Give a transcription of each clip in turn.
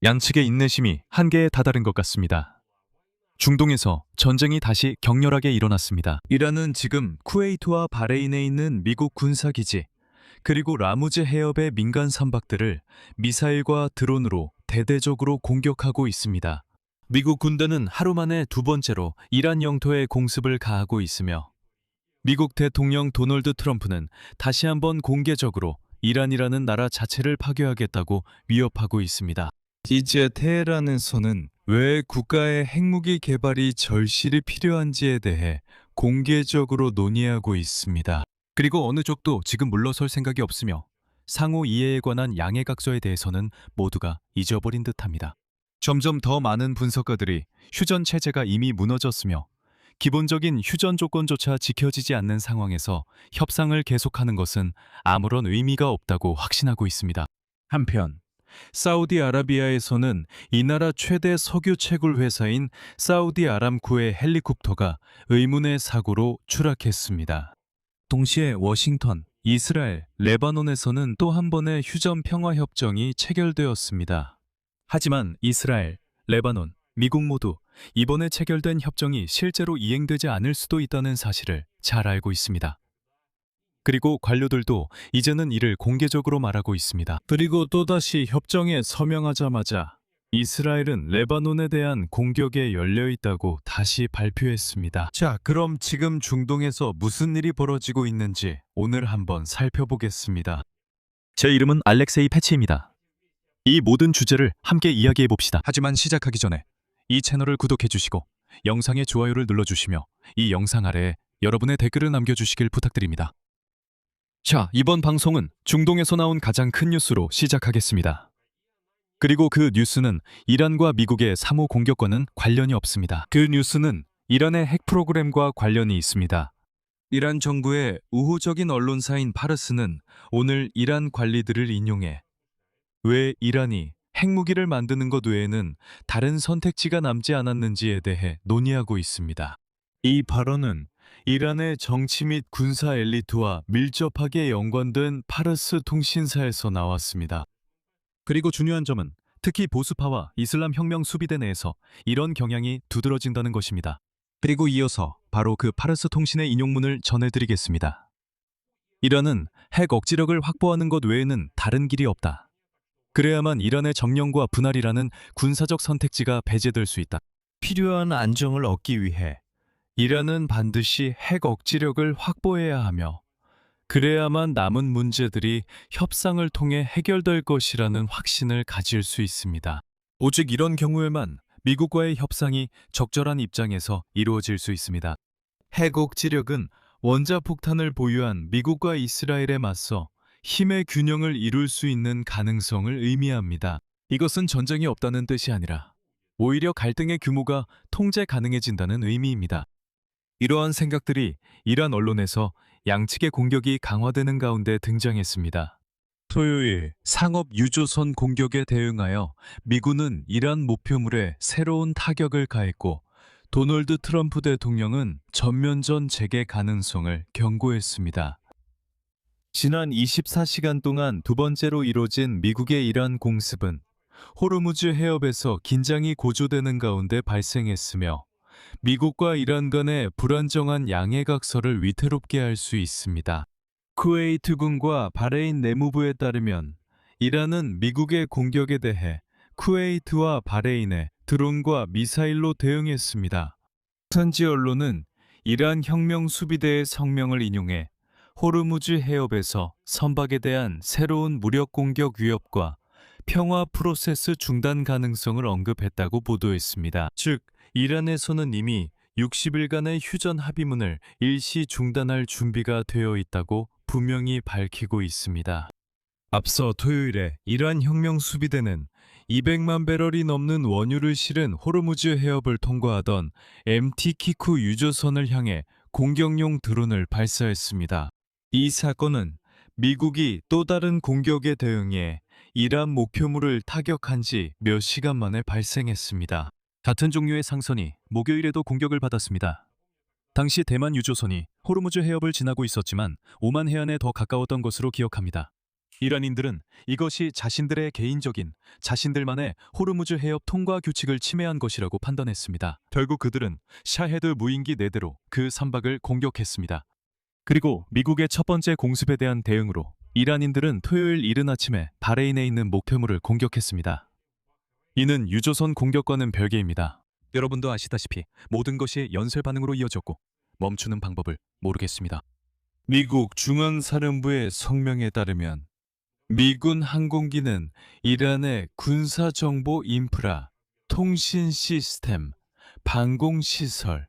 양측의 인내심이 한계에 다다른 것 같습니다. 중동에서 전쟁이 다시 격렬하게 일어났습니다. 이란은 지금 쿠웨이트와 바레인에 있는 미국 군사기지, 그리고 라무즈 해협의 민간 선박들을 미사일과 드론으로 대대적으로 공격하고 있습니다. 미국 군대는 하루 만에 두 번째로 이란 영토에 공습을 가하고 있으며, 미국 대통령 도널드 트럼프는 다시 한번 공개적으로 이란이라는 나라 자체를 파괴하겠다고 위협하고 있습니다. 이제 테헤란에서는 왜 국가의 핵무기 개발이 절실히 필요한지에 대해 공개적으로 논의하고 있습니다. 그리고 어느 쪽도 지금 물러설 생각이 없으며 상호 이해에 관한 양해각서에 대해서는 모두가 잊어버린 듯합니다. 점점 더 많은 분석가들이 휴전 체제가 이미 무너졌으며 기본적인 휴전 조건조차 지켜지지 않는 상황에서 협상을 계속하는 것은 아무런 의미가 없다고 확신하고 있습니다. 한편 사우디아라비아에서는 이 나라 최대 석유 채굴 회사인 사우디 아람코의 헬리콥터가 의문의 사고로 추락했습니다. 동시에 워싱턴, 이스라엘, 레바논에서는 또 한 번의 휴전 평화 협정이 체결되었습니다. 하지만 이스라엘, 레바논, 미국 모두 이번에 체결된 협정이 실제로 이행되지 않을 수도 있다는 사실을 잘 알고 있습니다. 그리고 관료들도 이제는 이를 공개적으로 말하고 있습니다. 그리고 또다시 협정에 서명하자마자 이스라엘은 레바논에 대한 공격에 열려 있다고 다시 발표했습니다. 자, 그럼 지금 중동에서 무슨 일이 벌어지고 있는지 오늘 한번 살펴보겠습니다. 제 이름은 알렉세이 패치입니다. 이 모든 주제를 함께 이야기해 봅시다. 하지만 시작하기 전에 이 채널을 구독해 주시고 영상에 좋아요를 눌러주시며 이 영상 아래에 여러분의 댓글을 남겨주시길 부탁드립니다. 자, 이번 방송은 중동에서 나온 가장 큰 뉴스로 시작하겠습니다. 그리고 그 뉴스는 이란과 미국의 3호 공격과는 관련이 없습니다. 그 뉴스는 이란의 핵 프로그램과 관련이 있습니다. 이란 정부의 우호적인 언론사인 파르스는 오늘 이란 관리들을 인용해 왜 이란이 핵무기를 만드는 것 외에는 다른 선택지가 남지 않았는지에 대해 논의하고 있습니다. 이 발언은 이란의 정치 및 군사 엘리트와 밀접하게 연관된 파르스 통신사에서 나왔습니다. 그리고 중요한 점은 특히 보수파와 이슬람 혁명 수비대 내에서 이런 경향이 두드러진다는 것입니다. 그리고 이어서 바로 그 파르스 통신의 인용문을 전해드리겠습니다. 이란은 핵 억지력을 확보하는 것 외에는 다른 길이 없다. 그래야만 이란의 정령과 분할이라는 군사적 선택지가 배제될 수 있다. 필요한 안정을 얻기 위해 이란은 반드시 핵 억지력을 확보해야 하며 그래야만 남은 문제들이 협상을 통해 해결될 것이라는 확신을 가질 수 있습니다. 오직 이런 경우에만 미국과의 협상이 적절한 입장에서 이루어질 수 있습니다. 핵 억지력은 원자폭탄을 보유한 미국과 이스라엘에 맞서 힘의 균형을 이룰 수 있는 가능성을 의미합니다. 이것은 전쟁이 없다는 뜻이 아니라 오히려 갈등의 규모가 통제 가능해진다는 의미입니다. 이러한 생각들이 이란 언론에서 양측의 공격이 강화되는 가운데 등장했습니다. 토요일 상업 유조선 공격에 대응하여 미군은 이란 목표물에 새로운 타격을 가했고 도널드 트럼프 대통령은 전면전 재개 가능성을 경고했습니다. 지난 24시간 동안 두 번째로 이뤄진 미국의 이란 공습은 호르무즈 해협에서 긴장이 고조되는 가운데 발생했으며 미국과 이란 간의 불안정한 양해각서를 위태롭게 할 수 있습니다. 쿠웨이트군과 바레인 내무부에 따르면 이란은 미국의 공격에 대해 쿠웨이트와 바레인에 드론과 미사일로 대응했습니다. 현지 언론은 이란 혁명 수비대의 성명을 인용해 호르무즈 해협에서 선박에 대한 새로운 무력 공격 위협과 평화 프로세스 중단 가능성을 언급했다고 보도했습니다. 즉, 이란에서는 이미 60일간의 휴전 합의문을 일시 중단할 준비가 되어 있다고 분명히 밝히고 있습니다. 앞서 토요일에 이란 혁명 수비대는 200만 배럴이 넘는 원유를 실은 호르무즈 해협을 통과하던 MT 키쿠 유조선을 향해 공격용 드론을 발사했습니다. 이 사건은 미국이 또 다른 공격에 대응해 이란 목표물을 타격한 지 몇 시간 만에 발생했습니다. 같은 종류의 상선이 목요일에도 공격을 받았습니다. 당시 대만 유조선이 호르무즈 해협을 지나고 있었지만 오만 해안에 더 가까웠던 것으로 기억합니다. 이란인들은 이것이 자신들의 개인적인, 자신들만의 호르무즈 해협 통과 규칙을 침해한 것이라고 판단했습니다. 결국 그들은 샤헤드 무인기 4대로 그 선박을 공격했습니다. 그리고 미국의 첫 번째 공습에 대한 대응으로 이란인들은 토요일 이른 아침에 바레인에 있는 목표물을 공격했습니다. 이는 유조선 공격과는 별개입니다. 여러분도 아시다시피 모든 것이 연쇄 반응으로 이어졌고 멈추는 방법을 모르겠습니다. 미국 중앙사령부의 성명에 따르면 미군 항공기는 이란의 군사정보 인프라, 통신 시스템, 방공시설,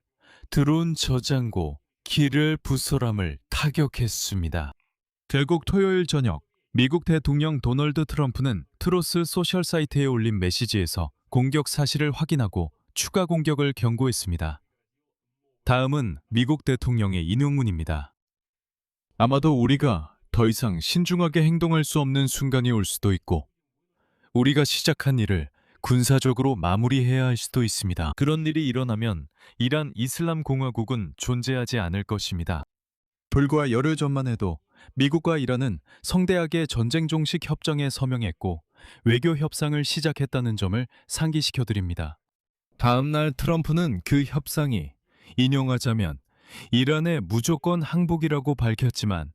드론 저장고, 기를 부설함을 타격했습니다. 결국 토요일 저녁 미국 대통령 도널드 트럼프는 트로스 소셜 사이트에 올린 메시지에서 공격 사실을 확인하고 추가 공격을 경고했습니다. 다음은 미국 대통령의 인용문입니다. 아마도 우리가 더 이상 신중하게 행동할 수 없는 순간이 올 수도 있고, 우리가 시작한 일을 군사적으로 마무리해야 할 수도 있습니다. 그런 일이 일어나면 이란 이슬람 공화국은 존재하지 않을 것입니다. 불과 열흘 전만 해도 미국과 이란은 성대하게 전쟁 종식 협정에 서명했고 외교 협상을 시작했다는 점을 상기시켜 드립니다. 다음 날 트럼프는 그 협상이 인용하자면 이란의 무조건 항복이라고 밝혔지만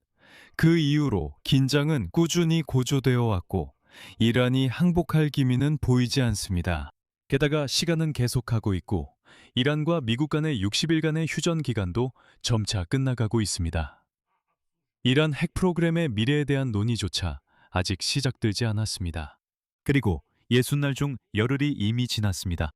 그 이후로 긴장은 꾸준히 고조되어 왔고 이란이 항복할 기미는 보이지 않습니다. 게다가 시간은 계속하고 있고 이란과 미국 간의 60일간의 휴전 기간도 점차 끝나가고 있습니다. 이란 핵 프로그램의 미래에 대한 논의조차 아직 시작되지 않았습니다. 그리고 60날 중 열흘이 이미 지났습니다.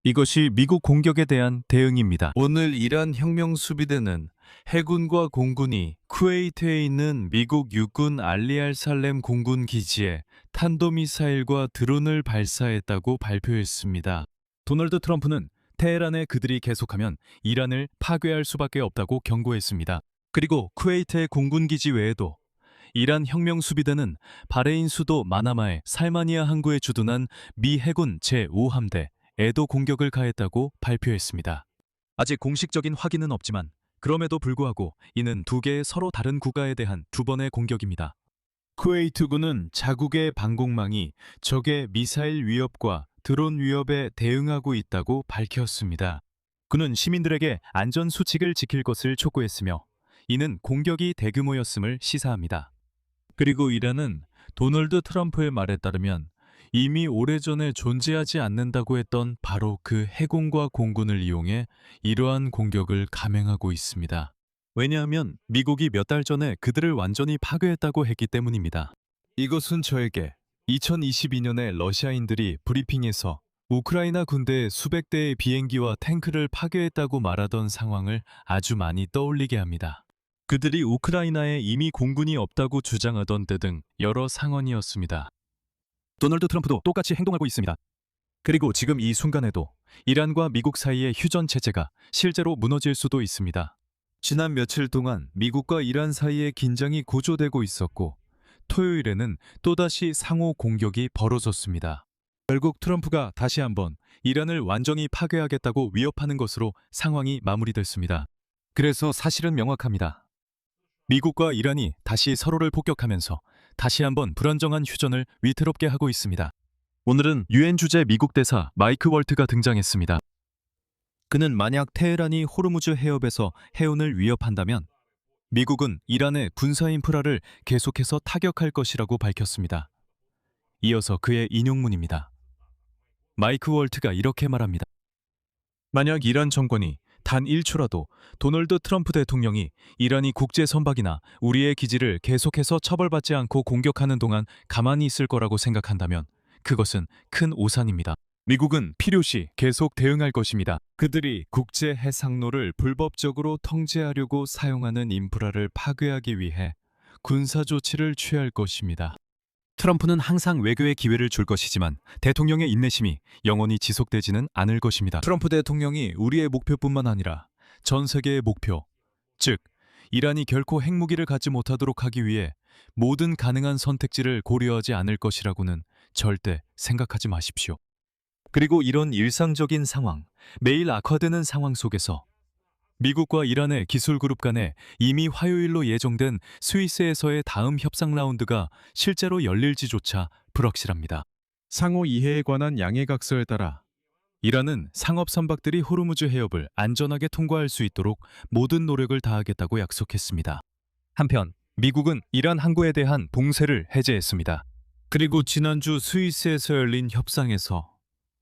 이것이 미국 공격에 대한 대응입니다. 오늘 이란 혁명 수비대는 해군과 공군이 쿠웨이트에 있는 미국 육군 알리알살렘 공군 기지에 탄도미사일과 드론을 발사했다고 발표했습니다. 도널드 트럼프는 테헤란에 그들이 계속하면 이란을 파괴할 수밖에 없다고 경고했습니다. 그리고 쿠웨이트의 공군 기지 외에도 이란 혁명 수비대는 바레인 수도 마나마의 살마니아 항구에 주둔한 미 해군 제5함대 에도 공격을 가했다고 발표했습니다. 아직 공식적인 확인은 없지만 그럼에도 불구하고 이는 두 개의 서로 다른 국가에 대한 두 번의 공격입니다. 쿠웨이트군은 자국의 방공망이 적의 미사일 위협과 드론 위협에 대응하고 있다고 밝혔습니다. 그는 시민들에게 안전 수칙을 지킬 것을 촉구했으며 이는 공격이 대규모였음을 시사합니다. 그리고 이란은 도널드 트럼프의 말에 따르면 이미 오래전에 존재하지 않는다고 했던 바로 그 해군과 공군을 이용해 이러한 공격을 감행하고 있습니다. 왜냐하면 미국이 몇 달 전에 그들을 완전히 파괴했다고 했기 때문입니다. 이것은 저에게 2022년에 러시아인들이 브리핑에서 우크라이나 군대의 수백 대의 비행기와 탱크를 파괴했다고 말하던 상황을 아주 많이 떠올리게 합니다. 그들이 우크라이나에 이미 공군이 없다고 주장하던 때 등 여러 상황이었습니다. 도널드 트럼프도 똑같이 행동하고 있습니다. 그리고 지금 이 순간에도 이란과 미국 사이의 휴전 체제가 실제로 무너질 수도 있습니다. 지난 며칠 동안 미국과 이란 사이의 긴장이 고조되고 있었고 토요일에는 또다시 상호 공격이 벌어졌습니다. 결국 트럼프가 다시 한번 이란을 완전히 파괴하겠다고 위협하는 것으로 상황이 마무리됐습니다. 그래서 사실은 명확합니다. 미국과 이란이 다시 서로를 폭격하면서 다시 한번 불안정한 휴전을 위태롭게 하고 있습니다. 오늘은 유엔 주재 미국 대사 마이크 월트가 등장했습니다. 그는 만약 테헤란이 호르무즈 해협에서 해운을 위협한다면 미국은 이란의 군사 인프라를 계속해서 타격할 것이라고 밝혔습니다. 이어서 그의 인용문입니다. 마이크 월트가 이렇게 말합니다. 만약 이란 정권이 단 1초라도 도널드 트럼프 대통령이 이란이 국제 선박이나 우리의 기지를 계속해서 처벌받지 않고 공격하는 동안 가만히 있을 거라고 생각한다면 그것은 큰 오산입니다. 미국은 필요시 계속 대응할 것입니다. 그들이 국제 해상로를 불법적으로 통제하려고 사용하는 인프라를 파괴하기 위해 군사 조치를 취할 것입니다. 트럼프는 항상 외교의 기회를 줄 것이지만 대통령의 인내심이 영원히 지속되지는 않을 것입니다. 트럼프 대통령이 우리의 목표뿐만 아니라 전 세계의 목표, 즉 이란이 결코 핵무기를 갖지 못하도록 하기 위해 모든 가능한 선택지를 고려하지 않을 것이라고는 절대 생각하지 마십시오. 그리고 이런 일상적인 상황, 매일 악화되는 상황 속에서 미국과 이란의 기술 그룹 간에 이미 화요일로 예정된 스위스에서의 다음 협상 라운드가 실제로 열릴지조차 불확실합니다. 상호 이해에 관한 양해각서에 따라 이란은 상업 선박들이 호르무즈 해협을 안전하게 통과할 수 있도록 모든 노력을 다하겠다고 약속했습니다. 한편 미국은 이란 항구에 대한 봉쇄를 해제했습니다. 그리고 지난주 스위스에서 열린 협상에서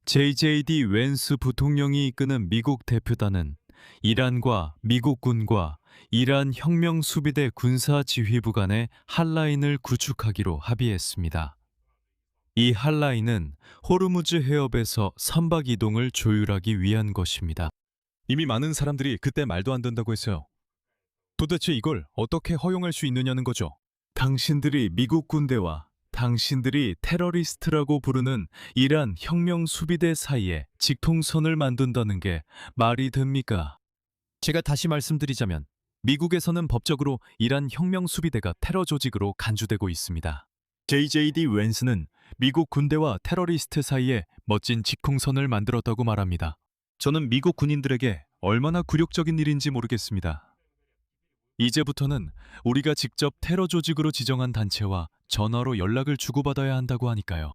JJD 웬스 부통령이 이끄는 미국 대표단은 이란과 미국군과 이란 혁명수비대 군사지휘부 간의 핫라인을 구축하기로 합의했습니다. 이 핫라인은 호르무즈 해협에서 선박 이동을 조율하기 위한 것입니다. 이미 많은 사람들이 그때 말도 안 된다고 했어요. 도대체 이걸 어떻게 허용할 수 있느냐는 거죠. 당신들이 미국 군대와 당신들이 테러리스트라고 부르는 이란 혁명수비대 사이에 직통선을 만든다는 게 말이 됩니까? 제가 다시 말씀드리자면 미국에서는 법적으로 이란 혁명수비대가 테러 조직으로 간주되고 있습니다. JJD 웬스는 미국 군대와 테러리스트 사이에 멋진 직통선을 만들었다고 말합니다. 저는 미국 군인들에게 얼마나 굴욕적인 일인지 모르겠습니다. 이제부터는 우리가 직접 테러 조직으로 지정한 단체와 전화로 연락을 주고받아야 한다고 하니까요.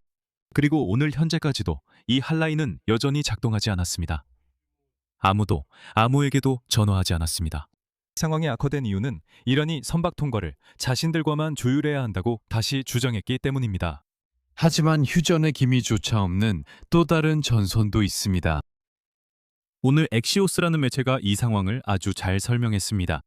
그리고 오늘 현재까지도 이 핫라인은 여전히 작동하지 않았습니다. 아무도 아무에게도 전화하지 않았습니다. 상황이 악화된 이유는 이란이 선박 통과를 자신들과만 조율해야 한다고 다시 주장했기 때문입니다. 하지만 휴전의 기미조차 없는 또 다른 전선도 있습니다. 오늘 엑시오스라는 매체가 이 상황을 아주 잘 설명했습니다.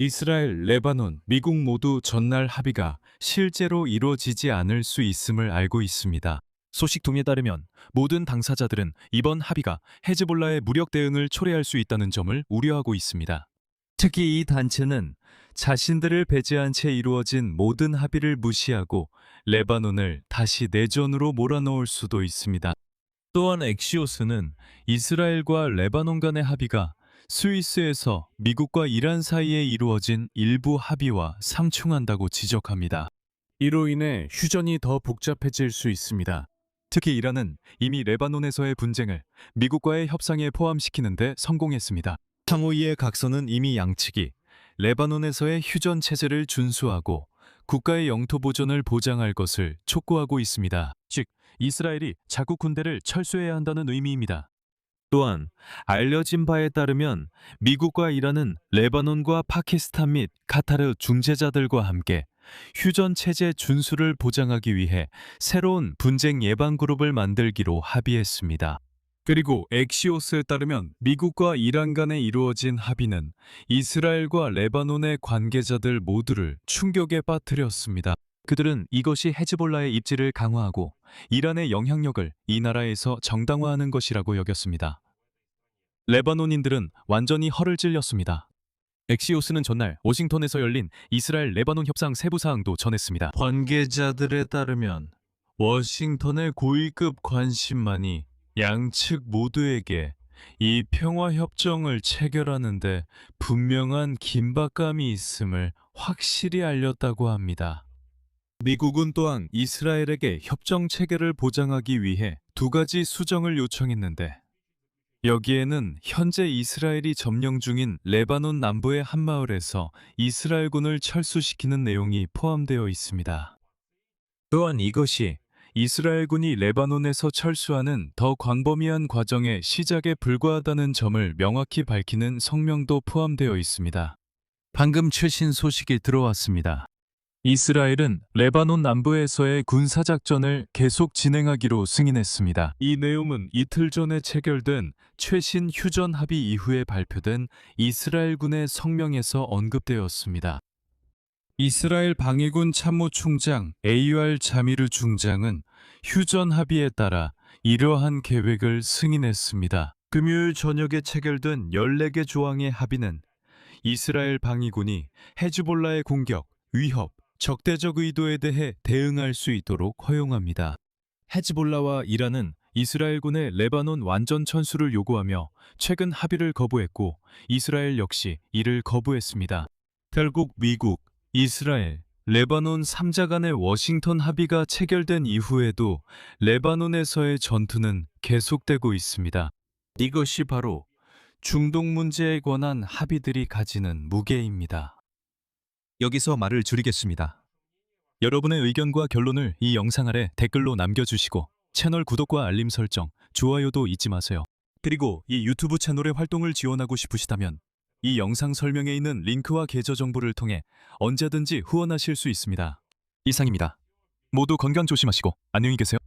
이스라엘, 레바논, 미국 모두 전날 합의가 실제로 이루어지지 않을 수 있음을 알고 있습니다. 소식통에 따르면 모든 당사자들은 이번 합의가 헤즈볼라의 무력 대응을 초래할 수 있다는 점을 우려하고 있습니다. 특히 이 단체는 자신들을 배제한 채 이루어진 모든 합의를 무시하고 레바논을 다시 내전으로 몰아넣을 수도 있습니다. 또한 엑시오스는 이스라엘과 레바논 간의 합의가 스위스에서 미국과 이란 사이에 이루어진 일부 합의와 상충한다고 지적합니다. 이로 인해 휴전이 더 복잡해질 수 있습니다. 특히 이란은 이미 레바논에서의 분쟁을 미국과의 협상에 포함시키는 데 성공했습니다. 상호이의 각서는 이미 양측이 레바논에서의 휴전 체제를 준수하고 국가의 영토 보존을 보장할 것을 촉구하고 있습니다. 즉, 이스라엘이 자국 군대를 철수해야 한다는 의미입니다. 또한 알려진 바에 따르면 미국과 이란은 레바논과 파키스탄 및 카타르 중재자들과 함께 휴전 체제 준수를 보장하기 위해 새로운 분쟁 예방 그룹을 만들기로 합의했습니다. 그리고 엑시오스에 따르면 미국과 이란 간에 이루어진 합의는 이스라엘과 레바논의 관계자들 모두를 충격에 빠뜨렸습니다. 그들은 이것이 헤즈볼라의 입지를 강화하고 이란의 영향력을 이 나라에서 정당화하는 것이라고 여겼습니다. 레바논인들은 완전히 허를 찔렸습니다. 엑시오스는 전날 워싱턴에서 열린 이스라엘 레바논 협상 세부 사항도 전했습니다. 관계자들에 따르면 워싱턴의 고위급 관심만이 양측 모두에게 이 평화협정을 체결하는데 분명한 긴박감이 있음을 확실히 알렸다고 합니다. 미국은 또한 이스라엘에게 협정 체결을 보장하기 위해 두 가지 수정을 요청했는데 여기에는 현재 이스라엘이 점령 중인 레바논 남부의 한 마을에서 이스라엘군을 철수시키는 내용이 포함되어 있습니다. 또한 이것이 이스라엘군이 레바논에서 철수하는 더 광범위한 과정의 시작에 불과하다는 점을 명확히 밝히는 성명도 포함되어 있습니다. 방금 최신 소식이 들어왔습니다. 이스라엘은 레바논 남부에서의 군사작전을 계속 진행하기로 승인했습니다. 이 내용은 이틀 전에 체결된 최신 휴전 합의 이후에 발표된 이스라엘군의 성명에서 언급되었습니다. 이스라엘 방위군 참모총장 에이왈 자미르 중장은 휴전 합의에 따라 이러한 계획을 승인했습니다. 금요일 저녁에 체결된 14개 조항의 합의는 이스라엘 방위군이 헤즈볼라의 공격, 위협, 적대적 의도에 대해 대응할 수 있도록 허용합니다. 헤즈볼라와 이란은 이스라엘군의 레바논 완전 철수를 요구하며 최근 합의를 거부했고 이스라엘 역시 이를 거부했습니다. 결국 미국, 이스라엘, 레바논 3자 간의 워싱턴 합의가 체결된 이후에도 레바논에서의 전투는 계속되고 있습니다. 이것이 바로 중동 문제에 관한 합의들이 가지는 무게입니다. 여기서 말을 줄이겠습니다. 여러분의 의견과 결론을 이 영상 아래 댓글로 남겨주시고 채널 구독과 알림 설정, 좋아요도 잊지 마세요. 그리고 이 유튜브 채널의 활동을 지원하고 싶으시다면 이 영상 설명에 있는 링크와 계좌 정보를 통해 언제든지 후원하실 수 있습니다. 이상입니다. 모두 건강 조심하시고 안녕히 계세요.